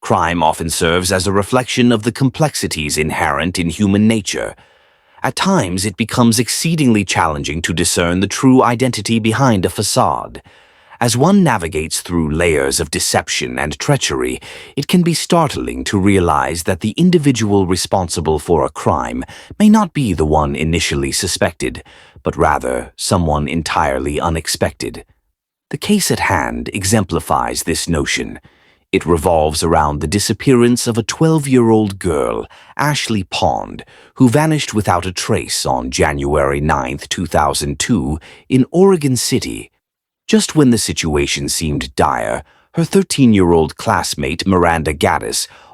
Crime often serves as a reflection of the complexities inherent in human nature. At times, it becomes exceedingly challenging to discern the true identity behind a facade. As one navigates through layers of deception and treachery, it can be startling to realize that the individual responsible for a crime may not be the one initially suspected, but rather someone entirely unexpected. The case at hand exemplifies this notion. It revolves around the disappearance of a 12-year-old girl, Ashley Pond, who vanished without a trace on January 9, 2002, in Oregon City. Just when the situation seemed dire, her 13-year-old classmate Miranda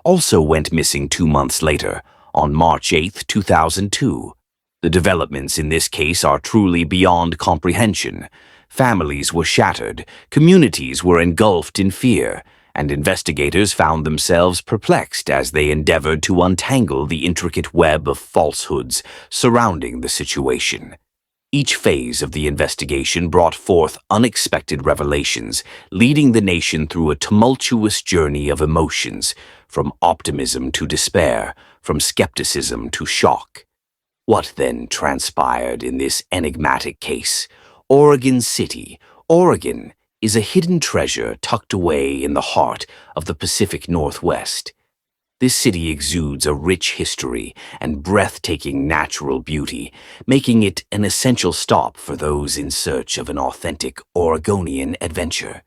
also went missing 2 months later, on March 8, 2002. The developments in this case are truly beyond comprehension. Families were shattered, communities were engulfed in fear, and investigators found themselves perplexed as they endeavored to untangle the intricate web of falsehoods surrounding the situation. Each phase of the investigation brought forth unexpected revelations, leading the nation through a tumultuous journey of emotions, from optimism to despair, from skepticism to shock. What then transpired in this enigmatic case? Oregon City, Oregon, is a hidden treasure tucked away in the heart of the Pacific Northwest. This city exudes a rich history and breathtaking natural beauty, making it an essential stop for those in search of an authentic Oregonian adventure.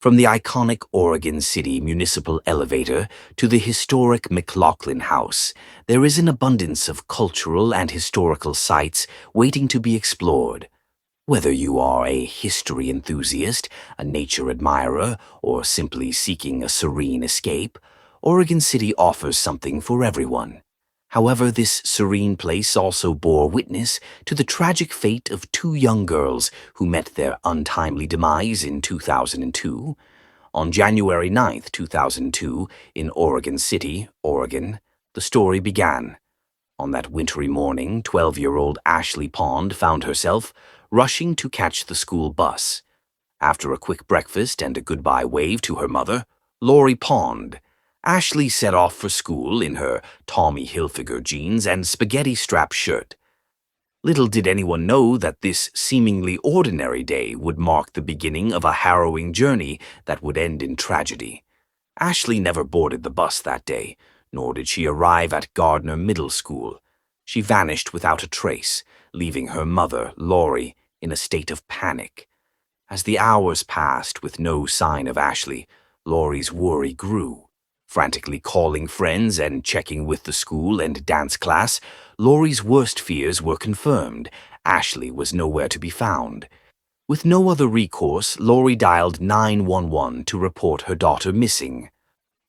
From the iconic Oregon City Municipal Elevator to the historic McLaughlin House, there is an abundance of cultural and historical sites waiting to be explored. Whether you are a history enthusiast, a nature admirer, or simply seeking a serene escape, Oregon City offers something for everyone. However, this serene place also bore witness to the tragic fate of 2 young girls who met their untimely demise in 2002. On January 9, 2002, in Oregon City, Oregon, the story began. On that wintry morning, 12-year-old Ashley Pond found herself rushing to catch the school bus. After a quick breakfast and a goodbye wave to her mother, Lori Pond, Ashley set off for school in her Tommy Hilfiger jeans and spaghetti-strap shirt. Little did anyone know that this seemingly ordinary day would mark the beginning of a harrowing journey that would end in tragedy. Ashley never boarded the bus that day, nor did she arrive at Gardner Middle School. She vanished without a trace, leaving her mother, Lori, in a state of panic. As the hours passed with no sign of Ashley, Lori's worry grew. Frantically calling friends and checking with the school and dance class, Lori's worst fears were confirmed. Ashley was nowhere to be found. With no other recourse, Lori dialed 911 to report her daughter missing.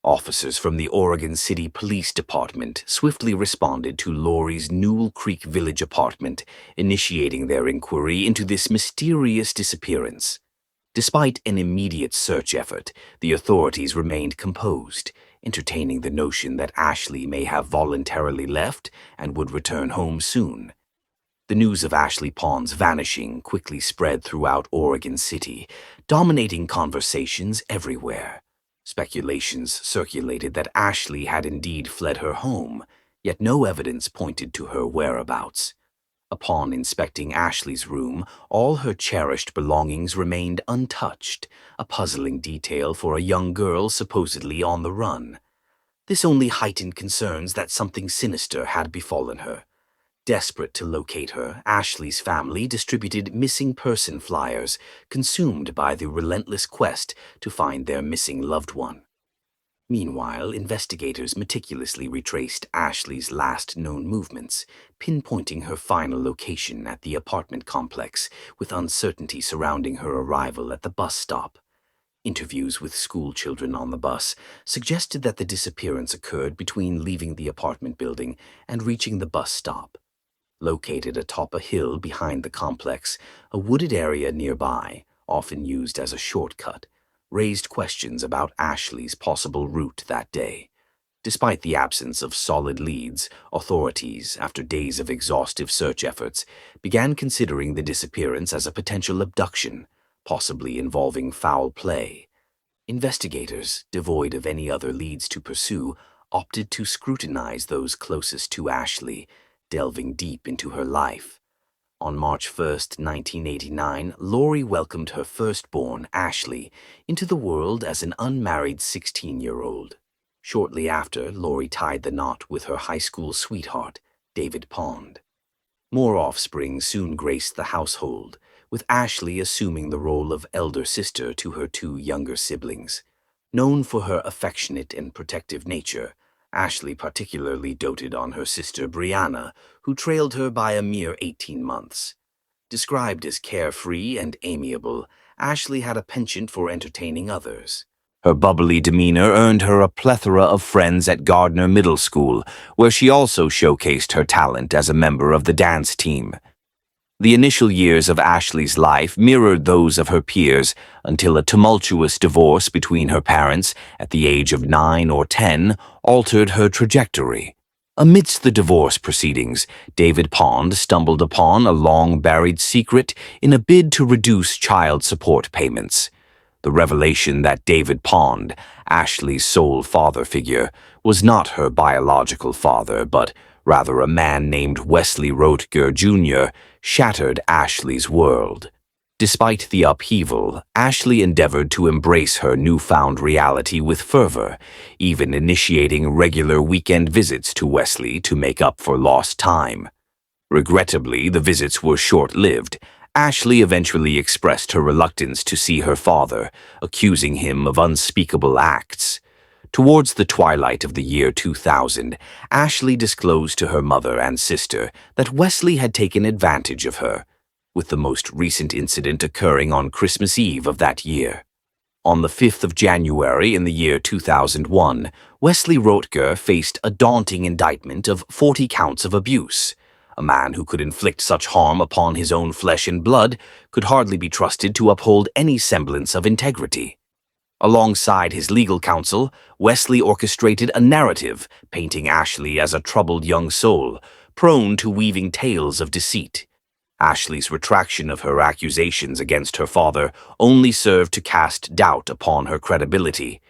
Officers from the Oregon City Police Department swiftly responded to Lori's Newell Creek Village apartment, initiating their inquiry into this mysterious disappearance. Despite an immediate search effort, the authorities remained composed, entertaining the notion that Ashley may have voluntarily left and would return home soon. The news of Ashley Pond's vanishing quickly spread throughout Oregon City, dominating conversations everywhere. Speculations circulated that Ashley had indeed fled her home, yet no evidence pointed to her whereabouts. Upon inspecting Ashley's room, all her cherished belongings remained untouched, a puzzling detail for a young girl supposedly on the run. This only heightened concerns that something sinister had befallen her. Desperate to locate her, Ashley's family distributed missing person flyers, consumed by the relentless quest to find their missing loved one. Meanwhile, investigators meticulously retraced Ashley's last known movements, pinpointing her final location at the apartment complex, with uncertainty surrounding her arrival at the bus stop. Interviews with school children on the bus suggested that the disappearance occurred between leaving the apartment building and reaching the bus stop. Located atop a hill behind the complex, a wooded area nearby, often used as a shortcut, raised questions about Ashley's possible route that day. Despite the absence of solid leads, authorities, after days of exhaustive search efforts, began considering the disappearance as a potential abduction, possibly involving foul play. Investigators, devoid of any other leads to pursue, opted to scrutinize those closest to Ashley, delving deep into her life. On March 1st, 1989, Lori welcomed her firstborn, Ashley, into the world as an unmarried 16-year-old. Shortly after, Lori tied the knot with her high school sweetheart, David Pond. More offspring soon graced the household, with Ashley assuming the role of elder sister to her two younger siblings. Known for her affectionate and protective nature, Ashley particularly doted on her sister Brianna, who trailed her by a mere 18 months. Described as carefree and amiable, Ashley had a penchant for entertaining others. Her bubbly demeanor earned her a plethora of friends at Gardner Middle School, where she also showcased her talent as a member of the dance team. The initial years of Ashley's life mirrored those of her peers until a tumultuous divorce between her parents at the age of 9 or 10 altered her trajectory. Amidst the divorce proceedings, David Pond stumbled upon a long-buried secret in a bid to reduce child support payments. The revelation that David Pond, Ashley's sole father figure, was not her biological father, but rather a man named Wesley Roetger Jr., shattered Ashley's world. Despite the upheaval, Ashley endeavored to embrace her newfound reality with fervor, even initiating regular weekend visits to Wesley to make up for lost time. Regrettably, the visits were short-lived. Ashley eventually expressed her reluctance to see her father, accusing him of unspeakable acts. Towards the twilight of the year 2000, Ashley disclosed to her mother and sister that Wesley had taken advantage of her, with the most recent incident occurring on Christmas Eve of that year. On the 5th of January in the year 2001, Wesley Roetger faced a daunting indictment of 40 counts of abuse. A man who could inflict such harm upon his own flesh and blood could hardly be trusted to uphold any semblance of integrity. Alongside his legal counsel, Wesley orchestrated a narrative painting Ashley as a troubled young soul, prone to weaving tales of deceit. Ashley's retraction of her accusations against her father only served to cast doubt upon her credibility.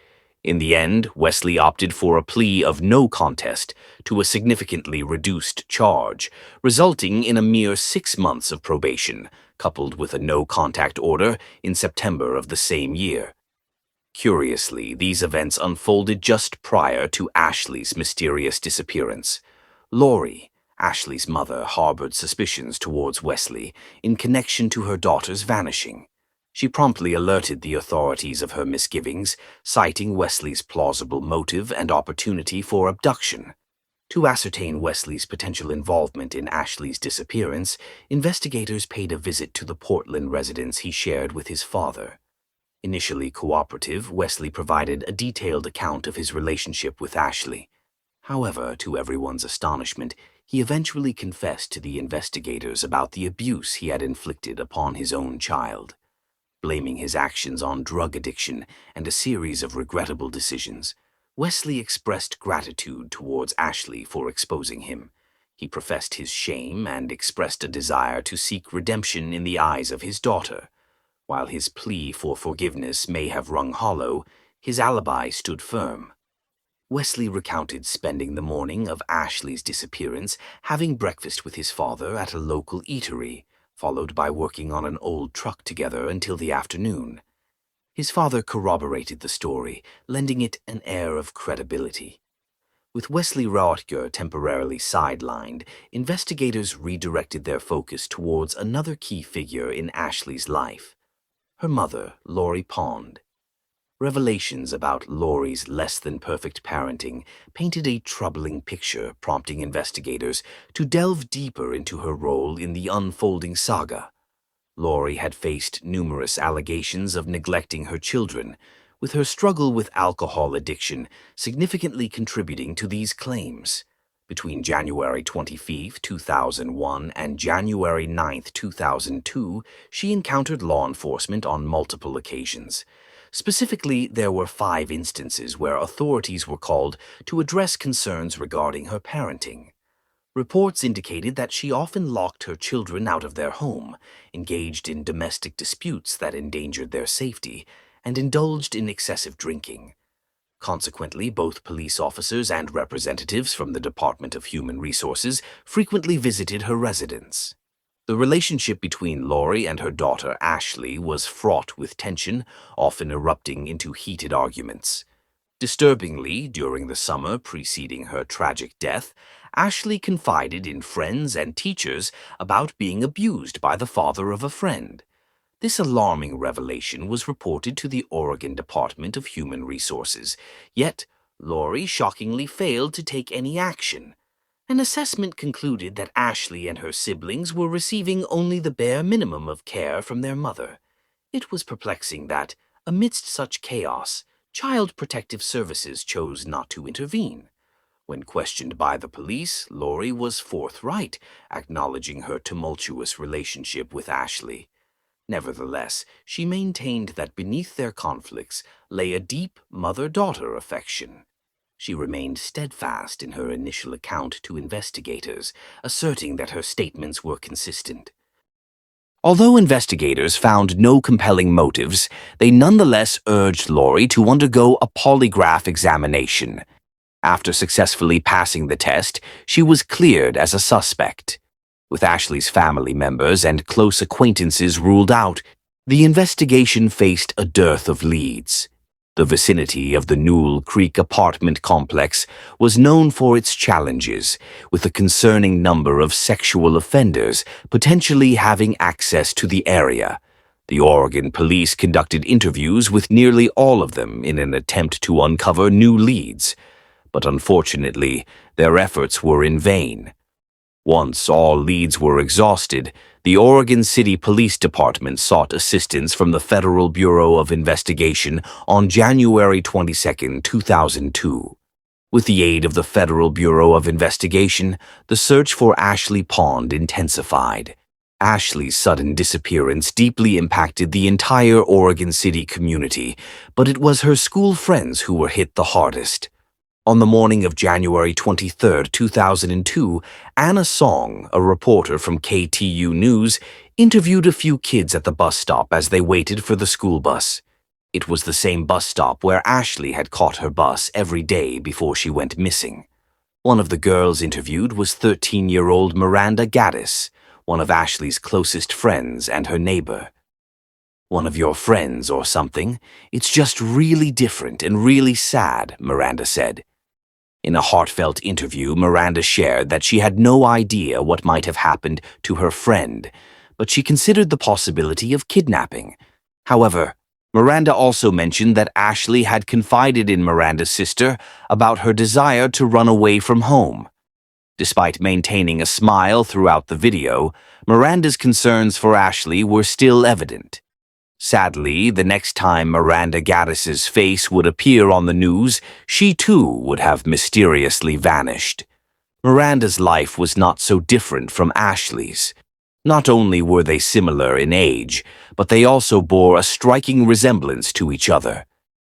In the end, Wesley opted for a plea of no contest to a significantly reduced charge, resulting in a mere 6 months of probation, coupled with a no-contact order in September of the same year. Curiously, these events unfolded just prior to Ashley's mysterious disappearance. Lori, Ashley's mother, harbored suspicions towards Wesley in connection to her daughter's vanishing. She promptly alerted the authorities of her misgivings, citing Wesley's plausible motive and opportunity for abduction. To ascertain Wesley's potential involvement in Ashley's disappearance, investigators paid a visit to the Portland residence he shared with his father. Initially cooperative, Wesley provided a detailed account of his relationship with Ashley. However, to everyone's astonishment, he eventually confessed to the investigators about the abuse he had inflicted upon his own child. Blaming his actions on drug addiction and a series of regrettable decisions, Wesley expressed gratitude towards Ashley for exposing him. He professed his shame and expressed a desire to seek redemption in the eyes of his daughter. While his plea for forgiveness may have rung hollow, his alibi stood firm. Wesley recounted spending the morning of Ashley's disappearance having breakfast with his father at a local eatery, followed by working on an old truck together until the afternoon. His father corroborated the story, lending it an air of credibility. With Wesley Roetger temporarily sidelined, investigators redirected their focus towards another key figure in Ashley's life: her mother, Lori Pond. Revelations about Lori's less-than-perfect parenting painted a troubling picture, prompting investigators to delve deeper into her role in the unfolding saga. Lori had faced numerous allegations of neglecting her children, with her struggle with alcohol addiction significantly contributing to these claims. Between January 25, 2001 and January 9, 2002, she encountered law enforcement on multiple occasions. Specifically, there were 5 instances where authorities were called to address concerns regarding her parenting. Reports indicated that she often locked her children out of their home, engaged in domestic disputes that endangered their safety, and indulged in excessive drinking. Consequently, both police officers and representatives from the Department of Human Resources frequently visited her residence. The relationship between Lori and her daughter Ashley was fraught with tension, often erupting into heated arguments. Disturbingly, during the summer preceding her tragic death, Ashley confided in friends and teachers about being abused by the father of a friend. This alarming revelation was reported to the Oregon Department of Human Resources, yet Lori shockingly failed to take any action. An assessment concluded that Ashley and her siblings were receiving only the bare minimum of care from their mother. It was perplexing that, amidst such chaos, Child Protective Services chose not to intervene. When questioned by the police, Lori was forthright, acknowledging her tumultuous relationship with Ashley. Nevertheless, she maintained that beneath their conflicts lay a deep mother-daughter affection. She remained steadfast in her initial account to investigators, asserting that her statements were consistent. Although investigators found no compelling motives, they nonetheless urged Lori to undergo a polygraph examination. After successfully passing the test, she was cleared as a suspect. With Ashley's family members and close acquaintances ruled out, the investigation faced a dearth of leads. The vicinity of the Newell Creek apartment complex was known for its challenges, with a concerning number of sexual offenders potentially having access to the area. The Oregon police conducted interviews with nearly all of them in an attempt to uncover new leads, but unfortunately, their efforts were in vain. Once all leads were exhausted, the Oregon City Police Department sought assistance from the Federal Bureau of Investigation on January 22, 2002. With the aid of the Federal Bureau of Investigation, the search for Ashley Pond intensified. Ashley's sudden disappearance deeply impacted the entire Oregon City community, but it was her school friends who were hit the hardest. On the morning of January 23, 2002, Anna Song, a reporter from KTU News, interviewed a few kids at the bus stop as they waited for the school bus. It was the same bus stop where Ashley had caught her bus every day before she went missing. One of the girls interviewed was 13-year-old Miranda Gaddis, one of Ashley's closest friends and her neighbor. "One of your friends or something? It's just really different and really sad," Miranda said. In a heartfelt interview, Miranda shared that she had no idea what might have happened to her friend, but she considered the possibility of kidnapping. However, Miranda also mentioned that Ashley had confided in Miranda's sister about her desire to run away from home. Despite maintaining a smile throughout the video, Miranda's concerns for Ashley were still evident. Sadly, the next time Miranda Gaddis's face would appear on the news, she too would have mysteriously vanished. Miranda's life was not so different from Ashley's. Not only were they similar in age, but they also bore a striking resemblance to each other.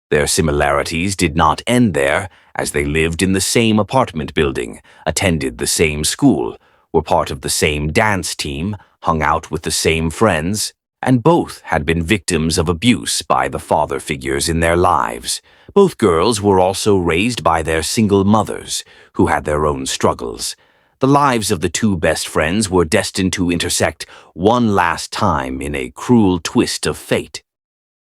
Their similarities did not end there, as they lived in the same apartment building, attended the same school, were part of the same dance team, hung out with the same friends, and both had been victims of abuse by the father figures in their lives. Both girls were also raised by their single mothers, who had their own struggles. The lives of the two best friends were destined to intersect one last time in a cruel twist of fate.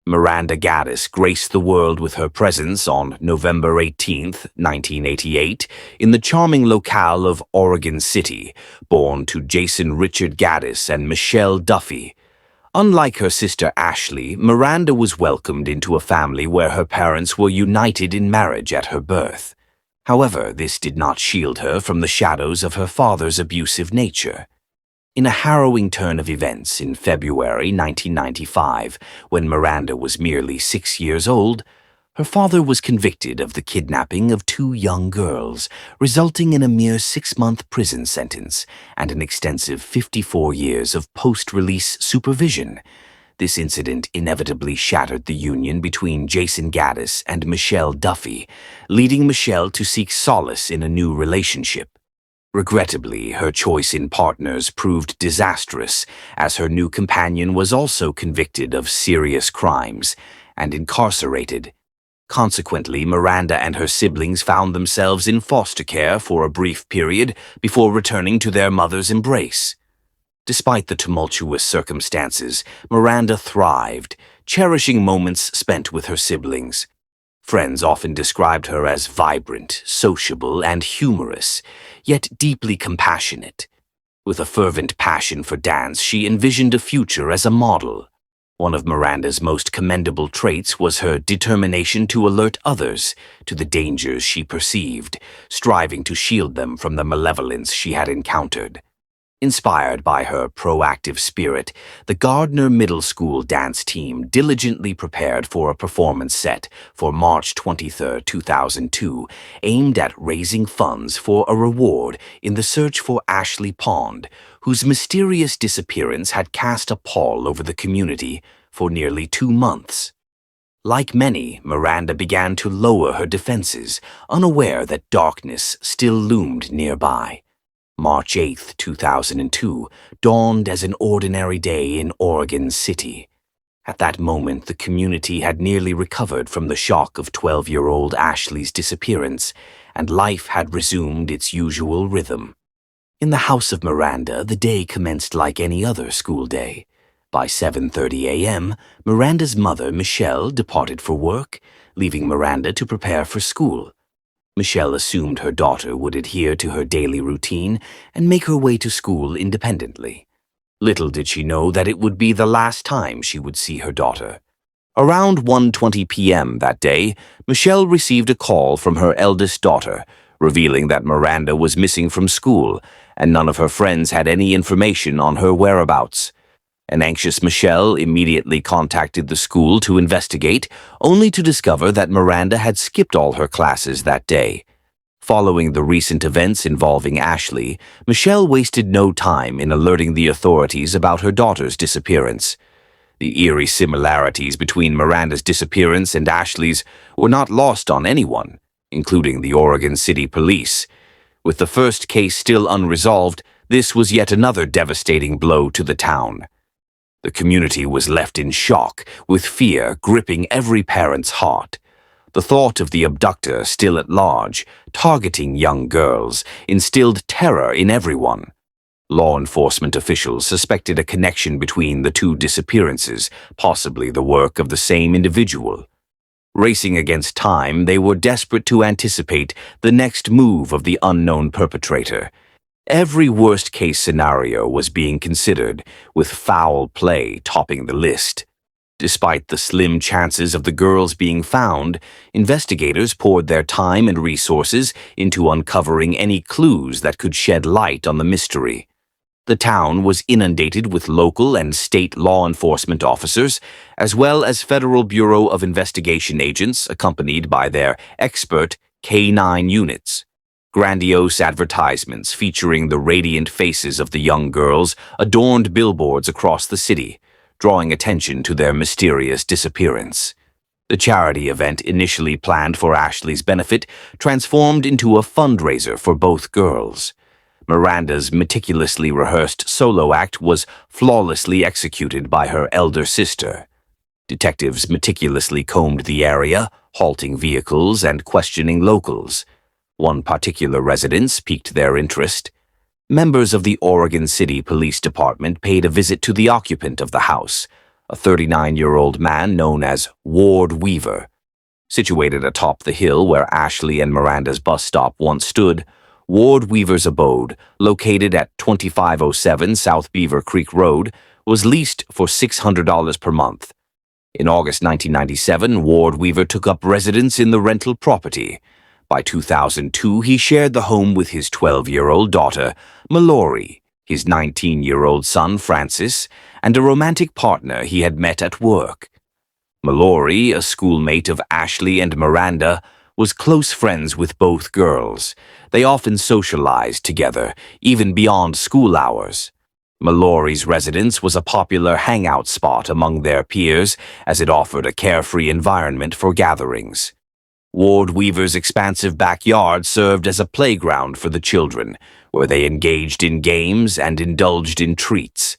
Miranda Gaddis graced the world with her presence on November 18, 1988, in the charming locale of Oregon City, born to Jason Richard Gaddis and Michelle Duffy. Unlike her sister Ashley, Miranda was welcomed into a family where her parents were united in marriage at her birth. However, this did not shield her from the shadows of her father's abusive nature. In a harrowing turn of events in February 1995, when Miranda was merely 6 years old, her father was convicted of the kidnapping of two young girls, resulting in a mere 6-month prison sentence and an extensive 54 years of post-release supervision. This incident inevitably shattered the union between Jason Gaddis and Michelle Duffy, leading Michelle to seek solace in a new relationship. Regrettably, her choice in partners proved disastrous, as her new companion was also convicted of serious crimes, and incarcerated. Consequently, Miranda and her siblings found themselves in foster care for a brief period before returning to their mother's embrace. Despite the tumultuous circumstances, Miranda thrived, cherishing moments spent with her siblings. Friends often described her as vibrant, sociable, and humorous, yet deeply compassionate. With a fervent passion for dance, she envisioned a future as a model. One of Miranda's most commendable traits was her determination to alert others to the dangers she perceived, striving to shield them from the malevolence she had encountered. Inspired by her proactive spirit, the Gardner Middle School dance team diligently prepared for a performance set for March 23, 2002, aimed at raising funds for a reward in the search for Ashley Pond, whose mysterious disappearance had cast a pall over the community for nearly 2 months. Like many, Miranda began to lower her defenses, unaware that darkness still loomed nearby. March 8, 2002, dawned as an ordinary day in Oregon City. At that moment, the community had nearly recovered from the shock of 12-year-old Ashley's disappearance, and life had resumed its usual rhythm. In the house of Miranda, the day commenced like any other school day. By 7:30 a.m., Miranda's mother, Michelle, departed for work, leaving Miranda to prepare for school. Michelle assumed her daughter would adhere to her daily routine and make her way to school independently. Little did she know that it would be the last time she would see her daughter. Around 1:20 p.m. that day, Michelle received a call from her eldest daughter, revealing that Miranda was missing from school, and none of her friends had any information on her whereabouts. An anxious Michelle immediately contacted the school to investigate, only to discover that Miranda had skipped all her classes that day. Following the recent events involving Ashley, Michelle wasted no time in alerting the authorities about her daughter's disappearance. The eerie similarities between Miranda's disappearance and Ashley's were not lost on anyone, including the Oregon City Police. With the first case still unresolved, this was yet another devastating blow to the town. The community was left in shock, with fear gripping every parent's heart. The thought of the abductor still at large, targeting young girls, instilled terror in everyone. Law enforcement officials suspected a connection between the two disappearances, possibly the work of the same individual. Racing against time, they were desperate to anticipate the next move of the unknown perpetrator. Every worst-case scenario was being considered, with foul play topping the list. Despite the slim chances of the girls being found, investigators poured their time and resources into uncovering any clues that could shed light on the mystery. The town was inundated with local and state law enforcement officers, as well as Federal Bureau of Investigation agents accompanied by their expert K-9 units. Grandiose advertisements featuring the radiant faces of the young girls adorned billboards across the city, drawing attention to their mysterious disappearance. The charity event initially planned for Ashley's benefit transformed into a fundraiser for both girls. Miranda's meticulously rehearsed solo act was flawlessly executed by her elder sister. Detectives meticulously combed the area, halting vehicles and questioning locals. One particular residence piqued their interest. Members of the Oregon City Police Department paid a visit to the occupant of the house, a 39-year-old man known as Ward Weaver. Situated atop the hill where Ashley and Miranda's bus stop once stood, Ward Weaver's abode, located at 2507 South Beaver Creek Road, was leased for $600 per month. In August 1997, Ward Weaver took up residence in the rental property. By 2002, he shared the home with his 12-year-old daughter, Mallory, his 19-year-old son, Francis, and a romantic partner he had met at work. Mallory, a schoolmate of Ashley and Miranda, was close friends with both girls. They often socialized together, even beyond school hours. Mallory's residence was a popular hangout spot among their peers, as it offered a carefree environment for gatherings. Ward Weaver's expansive backyard served as a playground for the children, where they engaged in games and indulged in treats.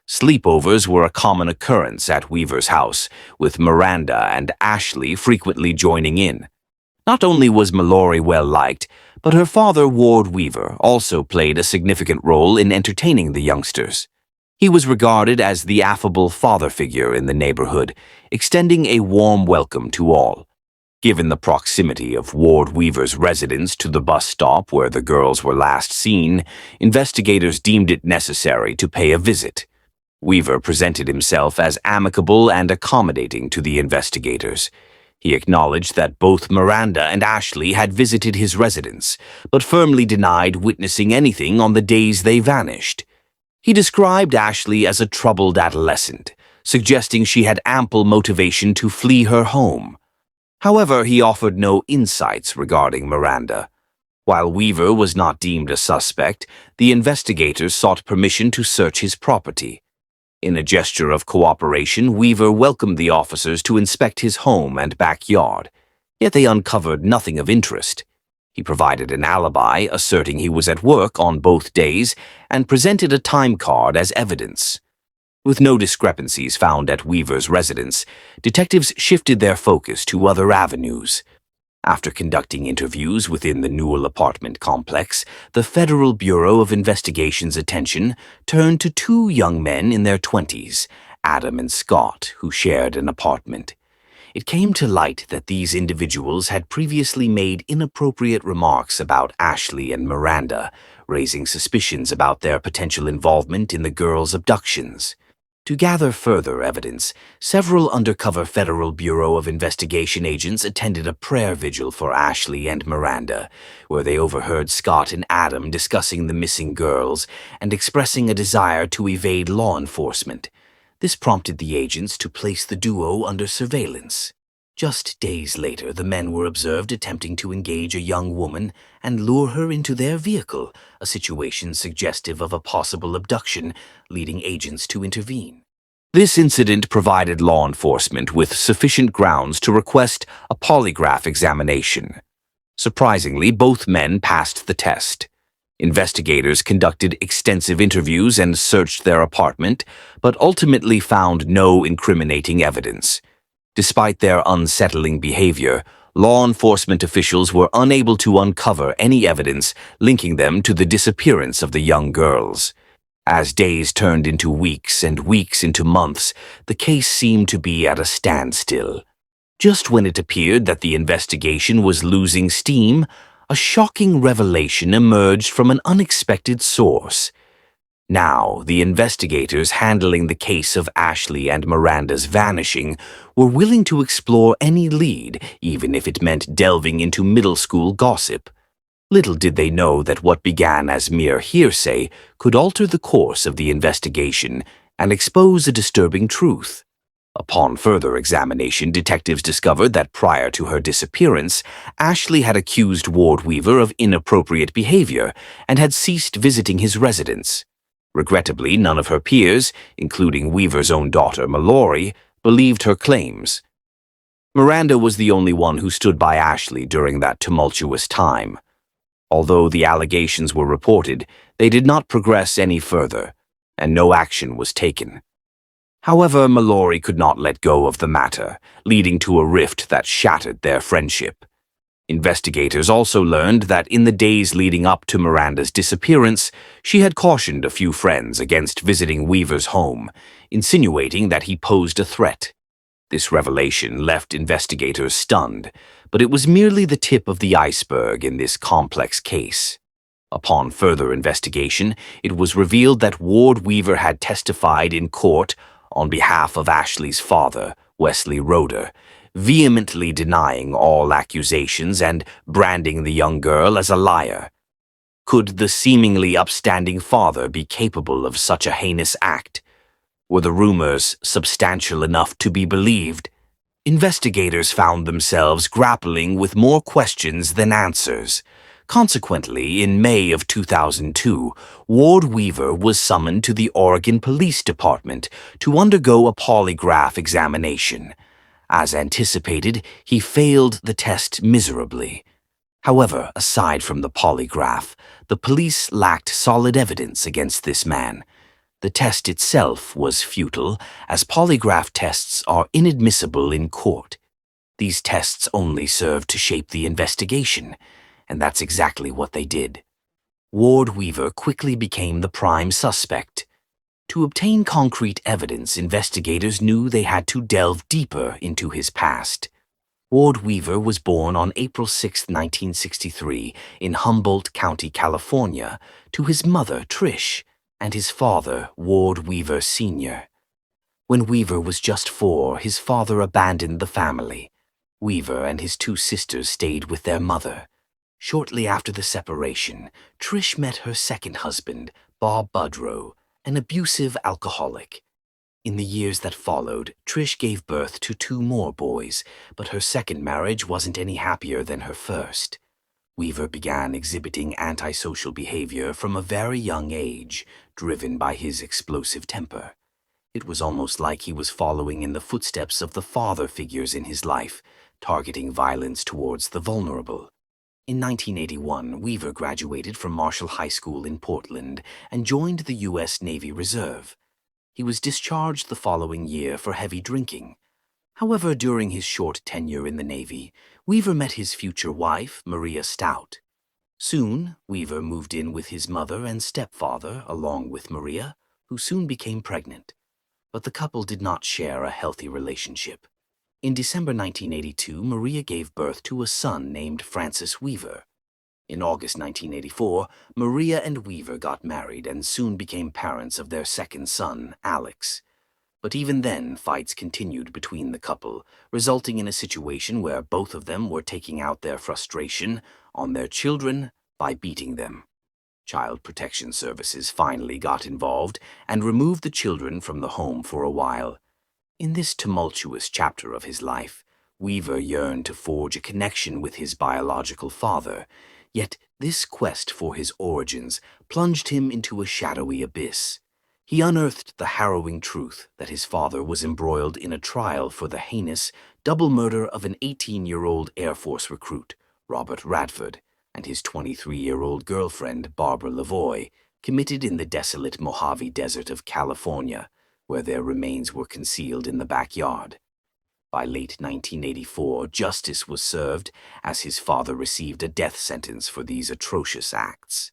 Sleepovers were a common occurrence at Weaver's house, with Miranda and Ashley frequently joining in. Not only was Mallory well liked, but her father, Ward Weaver, also played a significant role in entertaining the youngsters. He was regarded as the affable father figure in the neighborhood, extending a warm welcome to all. Given the proximity of Ward Weaver's residence to the bus stop where the girls were last seen, investigators deemed it necessary to pay a visit. Weaver presented himself as amicable and accommodating to the investigators. He acknowledged that both Miranda and Ashley had visited his residence, but firmly denied witnessing anything on the days they vanished. He described Ashley as a troubled adolescent, suggesting she had ample motivation to flee her home. However, he offered no insights regarding Miranda. While Weaver was not deemed a suspect, the investigators sought permission to search his property. In a gesture of cooperation, Weaver welcomed the officers to inspect his home and backyard, yet they uncovered nothing of interest. He provided an alibi, asserting he was at work on both days, and presented a time card as evidence. With no discrepancies found at Weaver's residence, detectives shifted their focus to other avenues. After conducting interviews within the Newell apartment complex, the Federal Bureau of Investigation's attention turned to two young men in their 20s, Adam and Scott, who shared an apartment. It came to light that these individuals had previously made inappropriate remarks about Ashley and Miranda, raising suspicions about their potential involvement in the girls' abductions. To gather further evidence, several undercover Federal Bureau of Investigation agents attended a prayer vigil for Ashley and Miranda, where they overheard Scott and Adam discussing the missing girls and expressing a desire to evade law enforcement. This prompted the agents to place the duo under surveillance. Just days later, the men were observed attempting to engage a young woman and lure her into their vehicle, a situation suggestive of a possible abduction, leading agents to intervene. This incident provided law enforcement with sufficient grounds to request a polygraph examination. Surprisingly, both men passed the test. Investigators conducted extensive interviews and searched their apartment, but ultimately found no incriminating evidence. Despite their unsettling behavior, law enforcement officials were unable to uncover any evidence linking them to the disappearance of the young girls. As days turned into weeks and weeks into months, the case seemed to be at a standstill. Just when it appeared that the investigation was losing steam, a shocking revelation emerged from an unexpected source. Now, the investigators handling the case of Ashley and Miranda's vanishing were willing to explore any lead, even if it meant delving into middle school gossip. Little did they know that what began as mere hearsay could alter the course of the investigation and expose a disturbing truth. Upon further examination, detectives discovered that prior to her disappearance, Ashley had accused Ward Weaver of inappropriate behavior and had ceased visiting his residence. Regrettably, none of her peers, including Weaver's own daughter, Mallory, believed her claims. Miranda was the only one who stood by Ashley during that tumultuous time. Although the allegations were reported, they did not progress any further, and no action was taken. However, Mallory could not let go of the matter, leading to a rift that shattered their friendship. Investigators also learned that in the days leading up to Miranda's disappearance, she had cautioned a few friends against visiting Weaver's home, insinuating that he posed a threat. This revelation left investigators stunned, but it was merely the tip of the iceberg in this complex case. Upon further investigation, it was revealed that Ward Weaver had testified in court on behalf of Ashley's father, Wesley Roeder, vehemently denying all accusations and branding the young girl as a liar. Could the seemingly upstanding father be capable of such a heinous act? Were the rumors substantial enough to be believed? Investigators found themselves grappling with more questions than answers. Consequently, in May of 2002, Ward Weaver was summoned to the Oregon Police Department to undergo a polygraph examination. As anticipated, he failed the test miserably. However, aside from the polygraph, the police lacked solid evidence against this man. The test itself was futile, as polygraph tests are inadmissible in court. These tests only served to shape the investigation, and that's exactly what they did. Ward Weaver quickly became the prime suspect. To obtain concrete evidence, investigators knew they had to delve deeper into his past. Ward Weaver was born on April 6, 1963, in Humboldt County, California, to his mother, Trish, and his father, Ward Weaver Sr. When Weaver was just 4, his father abandoned the family. Weaver and his 2 sisters stayed with their mother. Shortly after the separation, Trish met her second husband, Bob Budrow, an abusive alcoholic. In the years that followed, Trish gave birth to 2 more boys, but her second marriage wasn't any happier than her first. Weaver began exhibiting antisocial behavior from a very young age, driven by his explosive temper. It was almost like he was following in the footsteps of the father figures in his life, targeting violence towards the vulnerable. In 1981, Weaver graduated from Marshall High School in Portland and joined the U.S. Navy Reserve. He was discharged the following year for heavy drinking. However, during his short tenure in the Navy, Weaver met his future wife, Maria Stout. Soon, Weaver moved in with his mother and stepfather, along with Maria, who soon became pregnant. But the couple did not share a healthy relationship. In December 1982, Maria gave birth to a son named Francis Weaver. In August 1984, Maria and Weaver got married and soon became parents of their second son, Alex. But even then, fights continued between the couple, resulting in a situation where both of them were taking out their frustration on their children by beating them. Child Protection Services finally got involved and removed the children from the home for a while. In this tumultuous chapter of his life, Weaver yearned to forge a connection with his biological father, yet this quest for his origins plunged him into a shadowy abyss. He unearthed the harrowing truth that his father was embroiled in a trial for the heinous double murder of an 18-year-old Air Force recruit, Robert Radford, and his 23-year-old girlfriend, Barbara Lavoie, committed in the desolate Mojave Desert of California, where their remains were concealed in the backyard. By late 1984, justice was served as his father received a death sentence for these atrocious acts.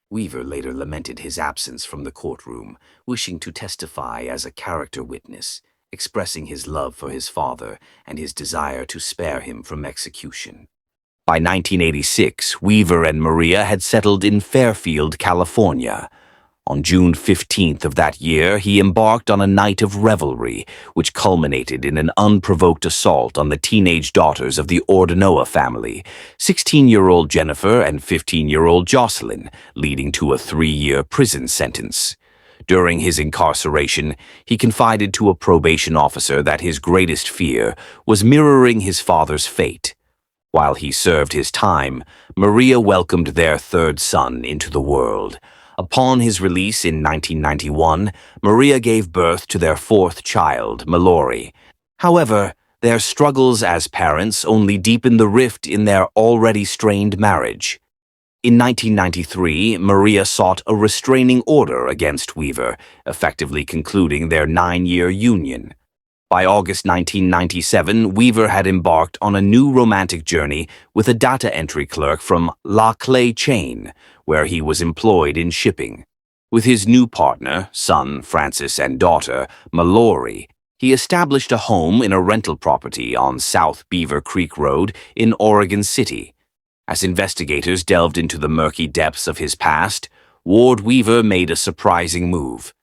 Weaver later lamented his absence from the courtroom, wishing to testify as a character witness, expressing his love for his father and his desire to spare him from execution. By 1986, Weaver and Maria had settled in Fairfield, California. On June 15th of that year, he embarked on a night of revelry, which culminated in an unprovoked assault on the teenage daughters of the Ordinoa family, 16-year-old Jennifer and 15-year-old Jocelyn, leading to a 3-year prison sentence. During his incarceration, he confided to a probation officer that his greatest fear was mirroring his father's fate. While he served his time, Maria welcomed their 3rd son into the world. Upon his release in 1991, Maria gave birth to their 4th child, Mallory. However, their struggles as parents only deepened the rift in their already strained marriage. In 1993, Maria sought a restraining order against Weaver, effectively concluding their 9-year union. By August 1997, Weaver had embarked on a new romantic journey with a data entry clerk from La Clay Chain, where he was employed in shipping. With his new partner, son Francis, and daughter Mallory, he established a home in a rental property on South Beaver Creek Road in Oregon City. As investigators delved into the murky depths of his past, Ward Weaver made a surprising move.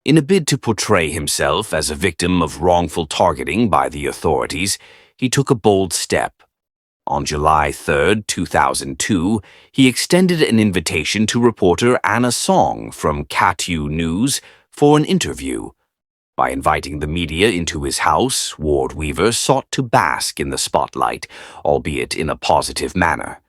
In a bid to portray himself as a victim of wrongful targeting by the authorities, he took a bold step. On July 3, 2002, he extended an invitation to reporter Anna Song from Katu News for an interview. By inviting the media into his house, Ward Weaver sought to bask in the spotlight, albeit in a positive manner.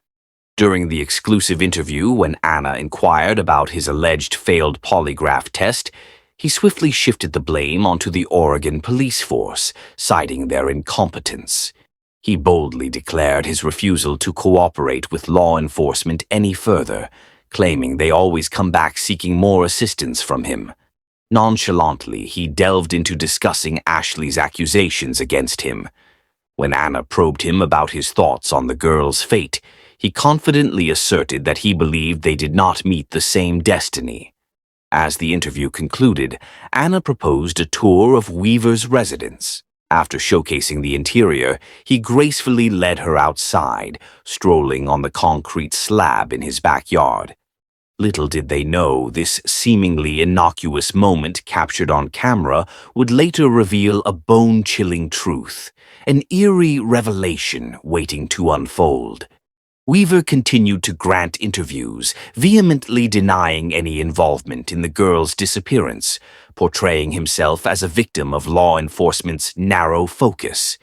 During the exclusive interview, when Anna inquired about his alleged failed polygraph test, he swiftly shifted the blame onto the Oregon police force, citing their incompetence. He boldly declared his refusal to cooperate with law enforcement any further, claiming they always come back seeking more assistance from him. Nonchalantly, he delved into discussing Ashley's accusations against him. When Anna probed him about his thoughts on the girl's fate, he confidently asserted that he believed they did not meet the same destiny. As the interview concluded, Anna proposed a tour of Weaver's residence. After showcasing the interior, he gracefully led her outside, strolling on the concrete slab in his backyard. Little did they know this seemingly innocuous moment captured on camera would later reveal a bone-chilling truth, an eerie revelation waiting to unfold. Weaver continued to grant interviews, vehemently denying any involvement in the girl's disappearance, portraying himself as a victim of law enforcement's narrow focus.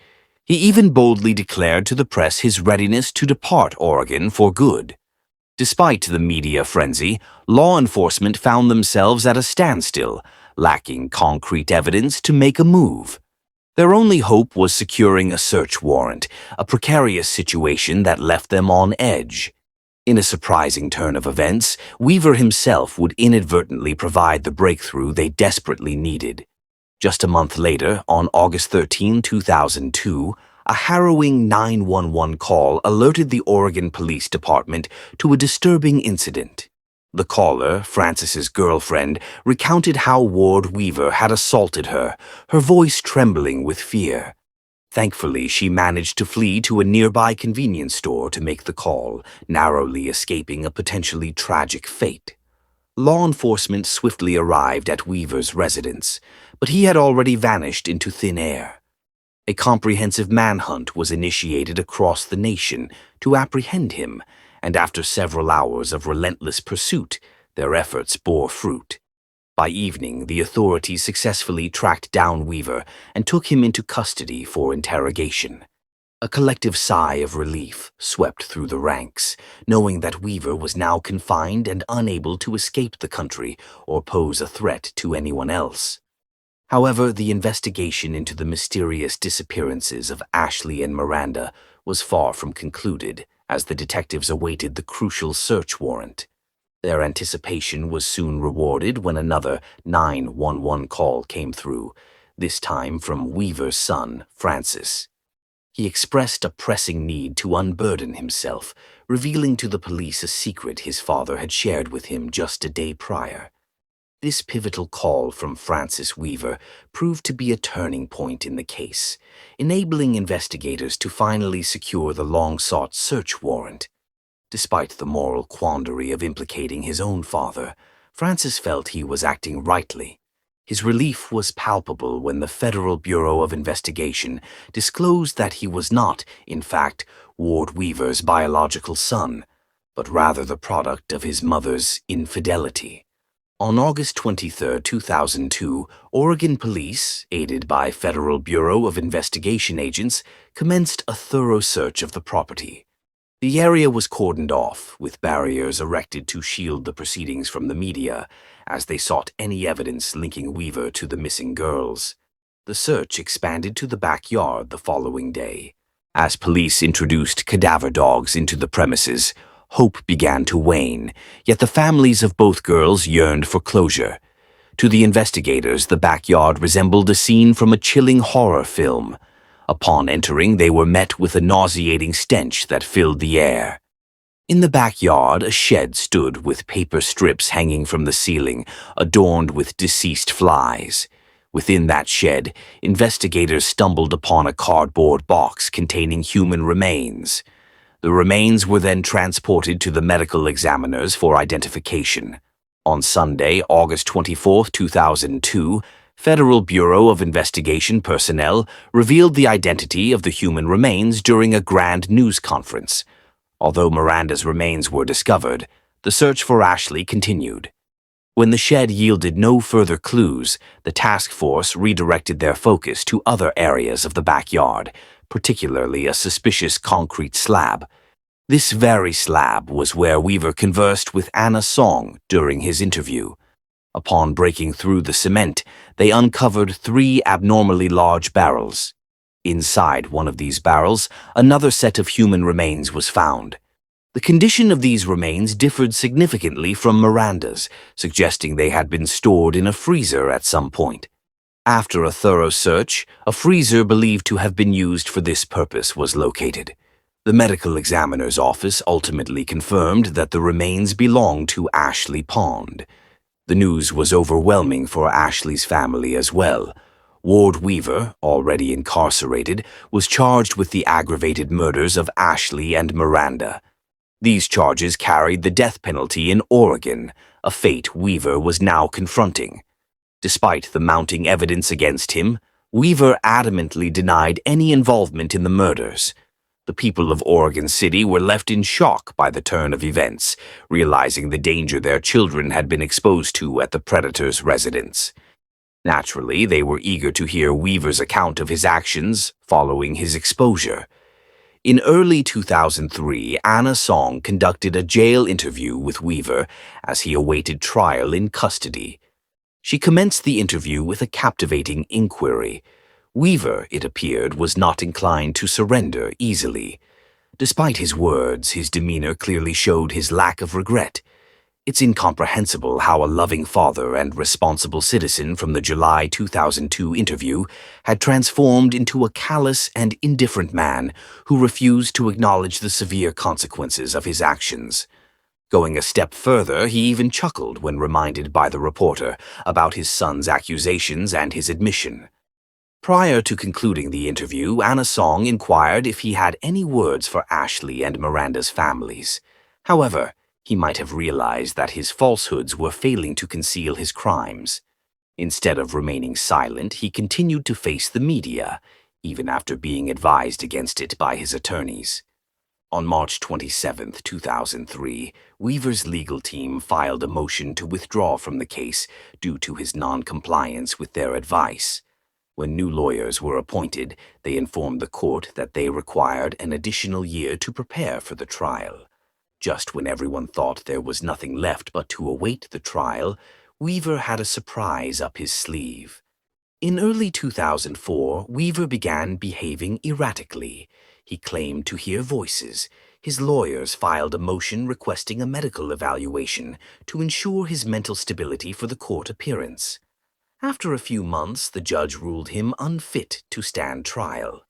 He even boldly declared to the press his readiness to depart Oregon for good. Despite the media frenzy, law enforcement found themselves at a standstill, lacking concrete evidence to make a move. Their only hope was securing a search warrant, a precarious situation that left them on edge. In a surprising turn of events, Weaver himself would inadvertently provide the breakthrough they desperately needed. Just a month later, on August 13, 2002, a harrowing 911 call alerted the Oregon Police Department to a disturbing incident. The caller, Frances's girlfriend, recounted how Ward Weaver had assaulted her, her voice trembling with fear. Thankfully, she managed to flee to a nearby convenience store to make the call, narrowly escaping a potentially tragic fate. Law enforcement swiftly arrived at Weaver's residence, but he had already vanished into thin air. A comprehensive manhunt was initiated across the nation to apprehend him, and after several hours of relentless pursuit, their efforts bore fruit. By evening, the authorities successfully tracked down Weaver and took him into custody for interrogation. A collective sigh of relief swept through the ranks, knowing that Weaver was now confined and unable to escape the country or pose a threat to anyone else. However, the investigation into the mysterious disappearances of Ashley and Miranda was far from concluded, as the detectives awaited the crucial search warrant. Their anticipation was soon rewarded when another 911 call came through, this time from Weaver's son, Francis. He expressed a pressing need to unburden himself, revealing to the police a secret his father had shared with him just a day prior. This pivotal call from Francis Weaver proved to be a turning point in the case, enabling investigators to finally secure the long-sought search warrant. Despite the moral quandary of implicating his own father, Francis felt he was acting rightly. His relief was palpable when the Federal Bureau of Investigation disclosed that he was not, in fact, Ward Weaver's biological son, but rather the product of his mother's infidelity. On August 23, 2002, Oregon police, aided by Federal Bureau of Investigation agents, commenced a thorough search of the property. The area was cordoned off, with barriers erected to shield the proceedings from the media, as they sought any evidence linking Weaver to the missing girls. The search expanded to the backyard the following day. As police introduced cadaver dogs into the premises, hope began to wane, yet the families of both girls yearned for closure. To the investigators, the backyard resembled a scene from a chilling horror film. Upon entering, they were met with a nauseating stench that filled the air. In the backyard, a shed stood with paper strips hanging from the ceiling, adorned with deceased flies. Within that shed, investigators stumbled upon a cardboard box containing human remains. The remains were then transported to the medical examiners for identification. On Sunday, August 24, 2002, Federal Bureau of Investigation personnel revealed the identity of the human remains during a grand news conference. Although Miranda's remains were discovered, the search for Ashley continued. When the shed yielded no further clues, the task force redirected their focus to other areas of the backyard, particularly a suspicious concrete slab. This very slab was where Weaver conversed with Anna Song during his interview. Upon breaking through the cement, they uncovered 3 abnormally large barrels. Inside one of these barrels, another set of human remains was found. The condition of these remains differed significantly from Miranda's, suggesting they had been stored in a freezer at some point. After a thorough search, a freezer believed to have been used for this purpose was located. The medical examiner's office ultimately confirmed that the remains belonged to Ashley Pond. The news was overwhelming for Ashley's family as well. Ward Weaver, already incarcerated, was charged with the aggravated murders of Ashley and Miranda. These charges carried the death penalty in Oregon, a fate Weaver was now confronting. Despite the mounting evidence against him, Weaver adamantly denied any involvement in the murders. The people of Oregon City were left in shock by the turn of events, realizing the danger their children had been exposed to at the predator's residence. Naturally, they were eager to hear Weaver's account of his actions following his exposure. In early 2003, Anna Song conducted a jail interview with Weaver as he awaited trial in custody. She commenced the interview with a captivating inquiry. Weaver, it appeared, was not inclined to surrender easily. Despite his words, his demeanor clearly showed his lack of regret. It's incomprehensible how a loving father and responsible citizen from the July 2002 interview had transformed into a callous and indifferent man who refused to acknowledge the severe consequences of his actions. Going a step further, he even chuckled when reminded by the reporter about his son's accusations and his admission. Prior to concluding the interview, Anna Song inquired if he had any words for Ashley and Miranda's families. However, he might have realized that his falsehoods were failing to conceal his crimes. Instead of remaining silent, he continued to face the media, even after being advised against it by his attorneys. On March 27, 2003, Weaver's legal team filed a motion to withdraw from the case due to his non-compliance with their advice. When new lawyers were appointed, they informed the court that they required an additional year to prepare for the trial. Just when everyone thought there was nothing left but to await the trial, Weaver had a surprise up his sleeve. In early 2004, Weaver began behaving erratically. He claimed to hear voices. His lawyers filed a motion requesting a medical evaluation to ensure his mental stability for the court appearance. After a few months, the judge ruled him unfit to stand trial.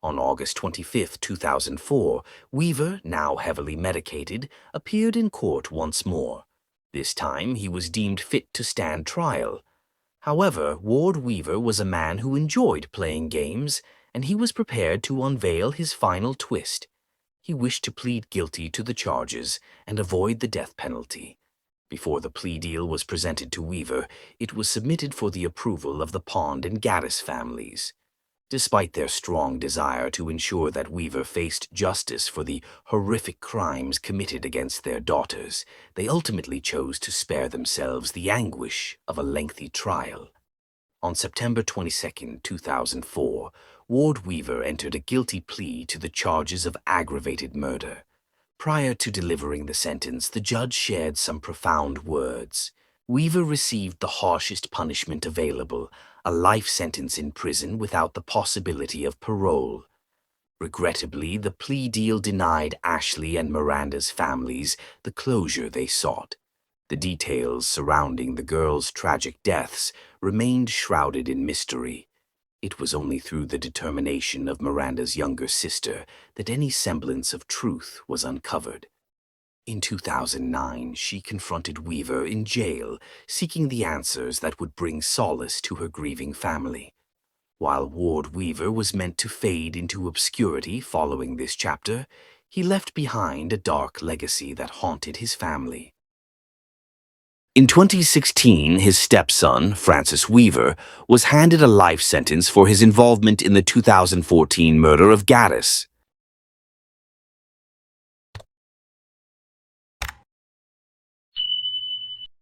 On August 25, 2004, Weaver, now heavily medicated, appeared in court once more. This time, he was deemed fit to stand trial. However, Ward Weaver was a man who enjoyed playing games, and he was prepared to unveil his final twist. He wished to plead guilty to the charges and avoid the death penalty. Before the plea deal was presented to Weaver, it was submitted for the approval of the Pond and Gaddis families. Despite their strong desire to ensure that Weaver faced justice for the horrific crimes committed against their daughters, they ultimately chose to spare themselves the anguish of a lengthy trial. On September 22, 2004, Ward Weaver entered a guilty plea to the charges of aggravated murder. Prior to delivering the sentence, the judge shared some profound words. Weaver received the harshest punishment available, a life sentence in prison without the possibility of parole. Regrettably, the plea deal denied Ashley and Miranda's families the closure they sought. The details surrounding the girls' tragic deaths remained shrouded in mystery. It was only through the determination of Miranda's younger sister that any semblance of truth was uncovered. In 2009, she confronted Weaver in jail, seeking the answers that would bring solace to her grieving family. While Ward Weaver was meant to fade into obscurity following this chapter, he left behind a dark legacy that haunted his family. In 2016, his stepson, Francis Weaver, was handed a life sentence for his involvement in the 2014 murder of Gaddis.